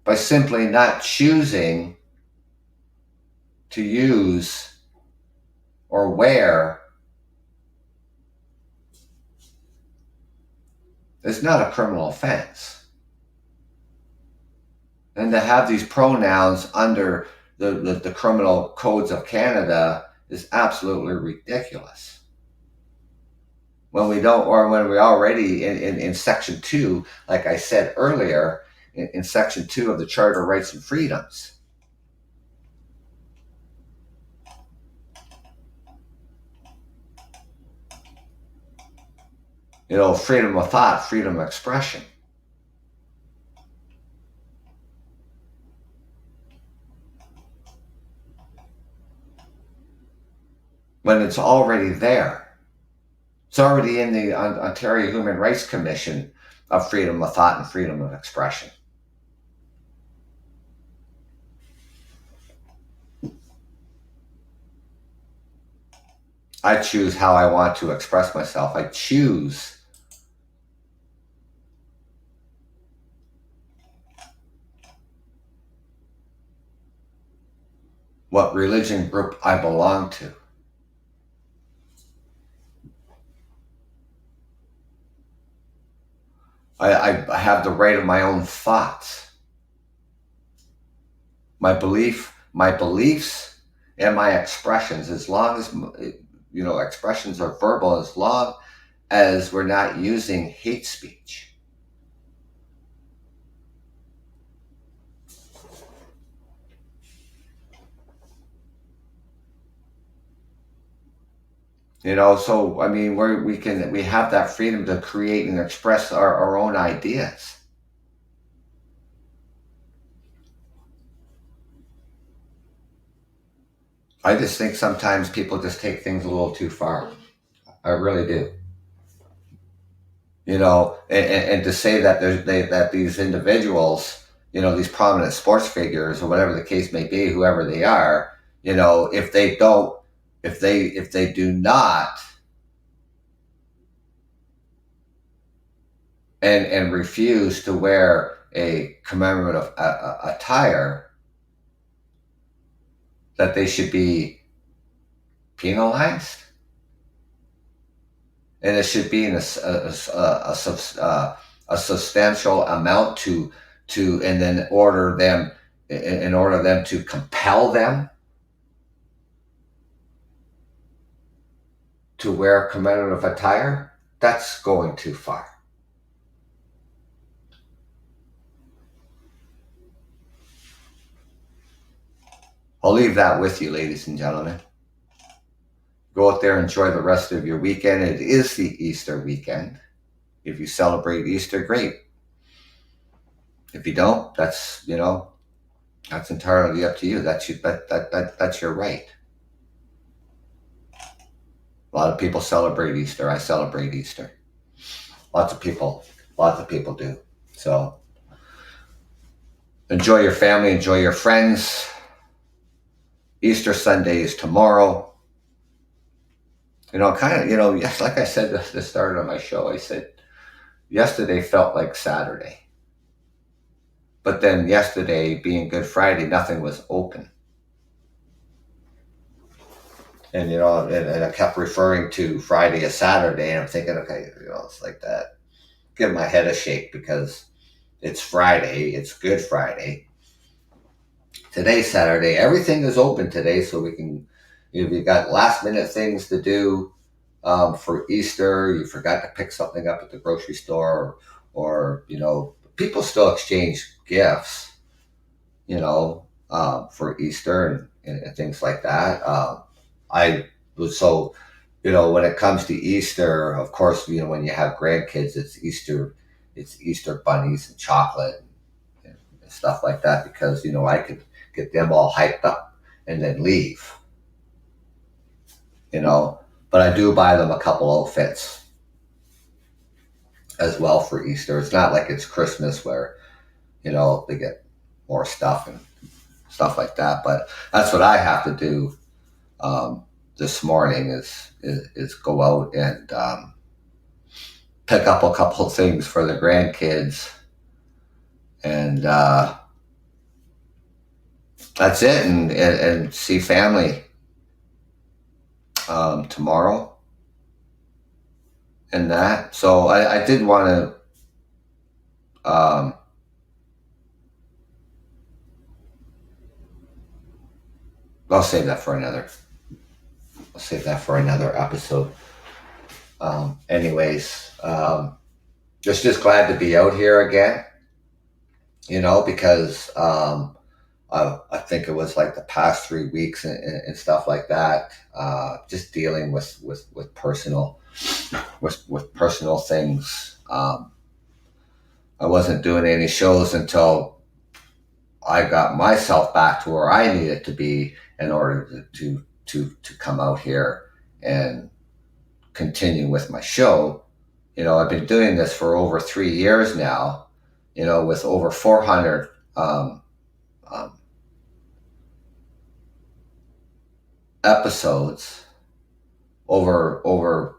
By simply not choosing to use or wear is not a criminal offense. And to have these pronouns under the criminal codes of Canada is absolutely ridiculous. When we don't, or when we're already in Section 2, like I said earlier, in Section 2 of the Charter of Rights and Freedoms. Freedom of thought, freedom of expression. When it's already there. It's already in the Ontario Human Rights Commission of freedom of thought and freedom of expression. I choose how I want to express myself. I choose what religion group I belong to. I have the right of my own thoughts. My beliefs and my expressions, as long as, expressions are verbal, as long as we're not using hate speech. So I mean, we have that freedom to create and express our own ideas. I just think sometimes people just take things a little too far. I really do. And to say that that these individuals, these prominent sports figures or whatever the case may be, whoever they are, if they do not and refuse to wear a commemorative attire, that they should be penalized, and it should be in a substantial amount to and then order them to compel them to wear commemorative attire. That's going too far. I'll leave that with you, ladies and gentlemen. Go out there, enjoy the rest of your weekend. It is the Easter weekend. If you celebrate Easter, great. If you don't, that's entirely up to you. That's your right. A lot of people celebrate Easter. I celebrate Easter. Lots of people do. So enjoy your family, enjoy your friends. Easter Sunday is tomorrow. Like I said at the start of my show, I said yesterday felt like Saturday. But then yesterday, being Good Friday, nothing was open. And, and I kept referring to Friday as Saturday, and I'm thinking, okay, it's like that. Give my head a shake because it's Friday, it's Good Friday. Today's Saturday, everything is open today, so we can, if you got last minute things to do for Easter, you forgot to pick something up at the grocery store, or people still exchange gifts, for Easter and things like that. I was so when it comes to Easter, of course, when you have grandkids, it's Easter bunnies and chocolate and stuff like that because, I could get them all hyped up and then leave, you know. But I do buy them a couple outfits as well for Easter. It's not like it's Christmas where, they get more stuff and stuff like that. But that's what I have to do this morning is go out and pick up a couple of things for the grandkids, and that's it, and see family tomorrow, and that. So I did want to. I'll save that for another. I'll save that for another episode. Anyways, just glad to be out here again. Because I think it was like the past 3 weeks and stuff like that. Just dealing with personal things. I wasn't doing any shows until I got myself back to where I needed to be in order to come out here and continue with my show. I've been doing this for over 3 years now, with over 400 episodes, over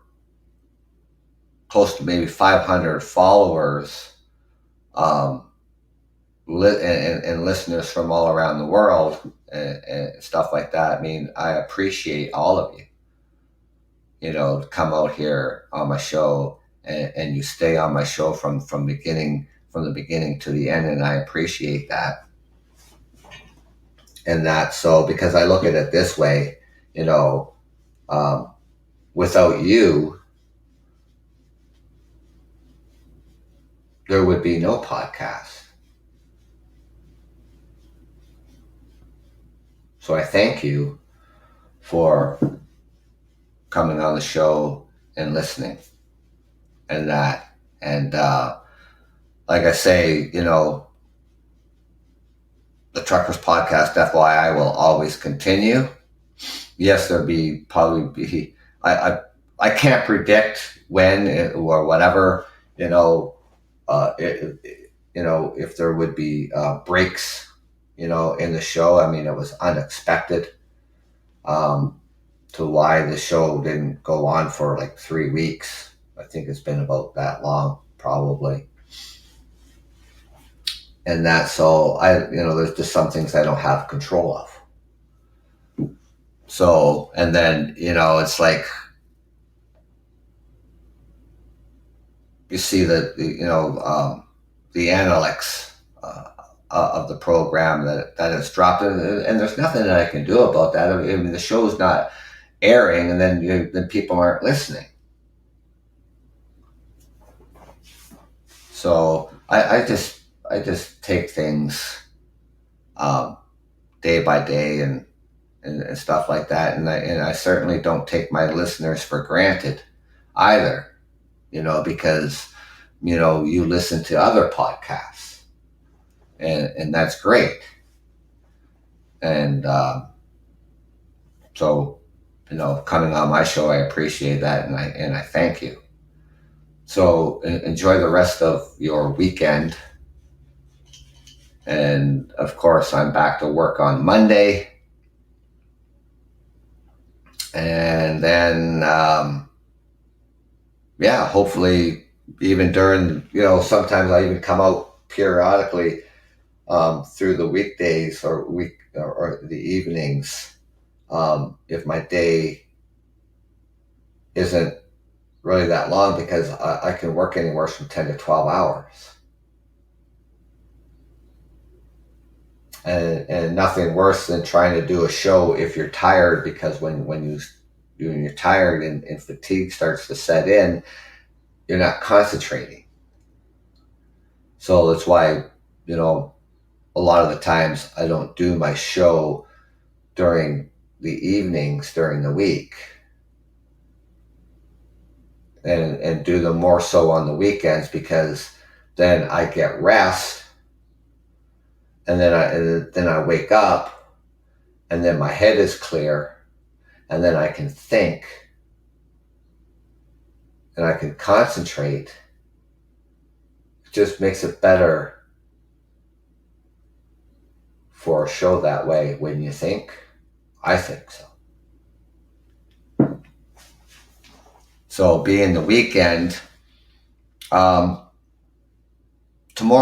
close to maybe 500 followers, and listeners from all around the world, and stuff like that. I mean, I appreciate all of you, to come out here on my show, and you stay on my show from the beginning to the end, and I appreciate that. And that, so because I look at it this way, without you, there would be no podcast. So I thank you for coming on the show and listening, and that. And like I say, the Truckers Podcast, FYI, will always continue. Yes, there'll probably be. I can't predict when or whatever. If there would be breaks, in the show. I mean, it was unexpected. To why the show didn't go on for like 3 weeks. I think it's been about that long, probably. And that, so there's just some things I don't have control of. So, and then, it's like, you see that, the analytics of the program that has dropped, and there's nothing that I can do about that. I mean, the show's not airing, and then people aren't listening. So I just take things day by day and stuff like that, and I certainly don't take my listeners for granted either. Because you listen to other podcasts, and that's great. And so, coming on my show, I appreciate that, and I thank you. So enjoy the rest of your weekend. And of course, I'm back to work on Monday. And then, hopefully, even during, sometimes I even come out periodically through the weekdays or the evenings, if my day isn't really that long, because I can work anywhere from 10 to 12 hours. And nothing worse than trying to do a show if you're tired, because when you're tired and fatigue starts to set in, you're not concentrating. So that's why, a lot of the times I don't do my show during the evenings during the week. and do them more so on the weekends, because then I get rest, and then I wake up, and then my head is clear, and then I can think, and I can concentrate. It just makes it better for a show that way, wouldn't you think? I think so. So being the weekend, tomorrow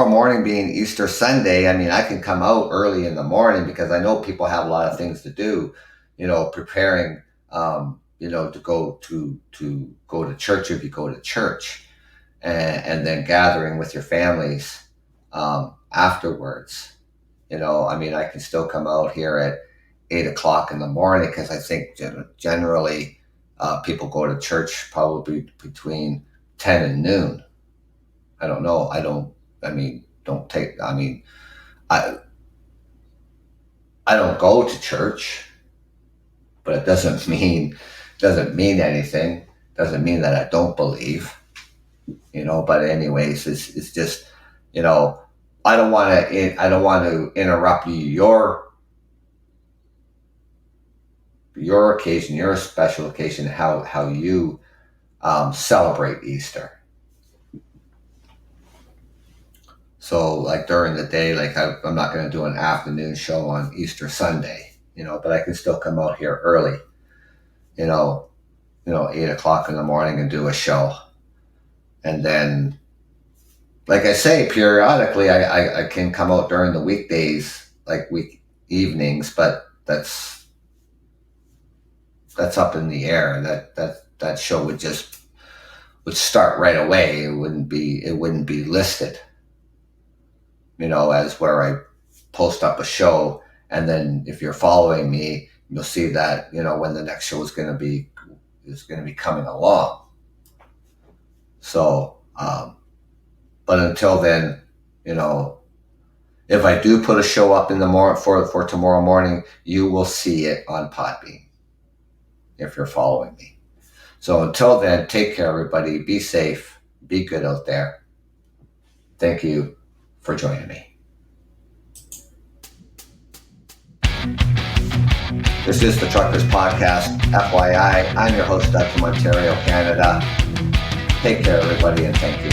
morning being Easter Sunday, I mean, I can come out early in the morning because I know people have a lot of things to do, preparing, to go to church if you go to church, and then gathering with your families afterwards. I mean, I can still come out here at 8 o'clock in the morning, because I think generally people go to church probably between 10 and noon. I don't know. I don't go to church, but it doesn't mean anything. Doesn't mean that I don't believe, but anyways, it's just, I don't want to interrupt your occasion, your special occasion, how you celebrate Easter. So like during the day, like I'm not going to do an afternoon show on Easter Sunday, but I can still come out here early, 8 o'clock in the morning and do a show. And then, like I say, periodically I can come out during the weekdays, like week evenings, but that's up in the air. And that show would start right away. It wouldn't be listed, as where I post up a show, and then if you're following me, you'll see that, when the next show is going to be coming along. So, but until then, if I do put a show up in the morning for tomorrow morning, you will see it on Podbean if you're following me. So until then, take care, everybody. Be safe. Be good out there. Thank you for joining me. This is the Truckers Podcast. FYI, I'm your host, Doug from Ontario, Canada. Take care, everybody, and thank you.